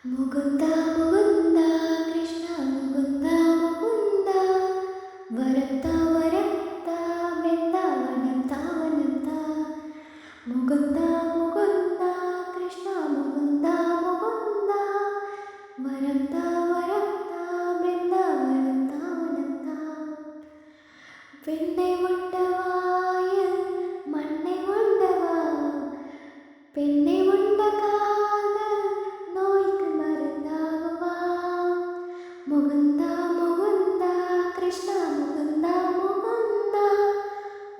മുകുന്ദ മുകുന്ദ കൃഷ്ണ മുകുന്ദ മുകുന്ദ വരത്ത വരത്ത വൃന്ദാവനം താവനം താ മുകുന്ദ മുകുന്ദ കൃഷ്ണ മുകുന്ദ മുകുന്ദ വരത്ത വരത്ത വൃന്ദാവനം താവനം താ പെണ്ണെ ഉണ്ടവായ മണ്ണെ ഉണ്ടവാ പെണ്ണെ മുകുന്ദ മുകുന്ദ കൃഷ്ണ മുകുന്ദ മുകുന്ദ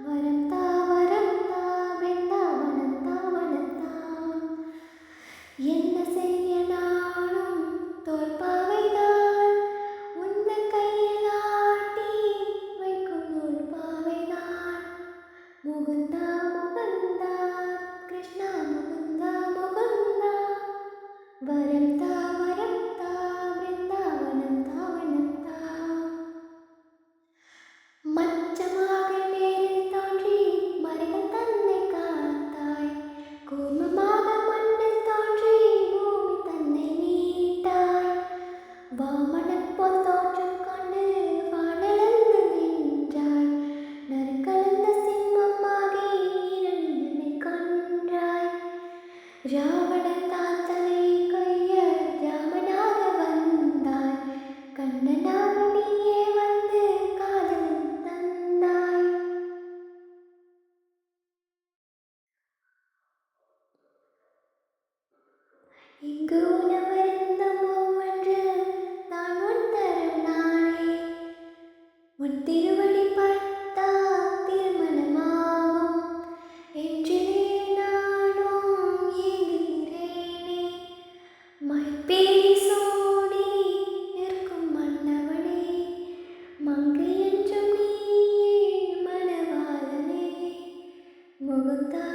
വരന്ത വരന്ത വൃന്ദാവനം താവനന്ത என்ன செய்ய நானும் தோல்பாவைதான் உந்தன் கையில் ஆட்டி வைக்கும் நூல்பாவைதான் முகுந்த முகுந்த கிருஷ்ண முகுந்த முகுந்த வரந்த வரந்த വൃന്ദാവനം താവനം താ മച്ചமாக നേരിൽ തോன்றி മരങ്ങൾ തന്നെ കാത്താய் കൂർമ്മமாக മണ്ണിൽ തോன்றி ഭൂമി തന്നെ നീട്ടാய் വാമനൻ പോൽ തോற்றம் கொண்டு வானளந்து நின்றாய் நறுக்கலந்த சிம்மமாகி இரணியனை கொன்றாய் ராவணன் தான் தலை கொய்ய ராமனாக வந்தாய் கண்ணனாக நீயே வந்து காதலும் தந்தாய் இங்கு உணவருந்தும் ஒவ்வொன்று நான் உன் தரும் நாளே உன் திருவடி பட்டா திருமணமாகும் என்றே நானும் ஏங்குகிறேனே மைப்பேலி சூடி நிற்கும் மன்னவனே மங்கை என்றும் நீயே மணவாளனே முகுந்தா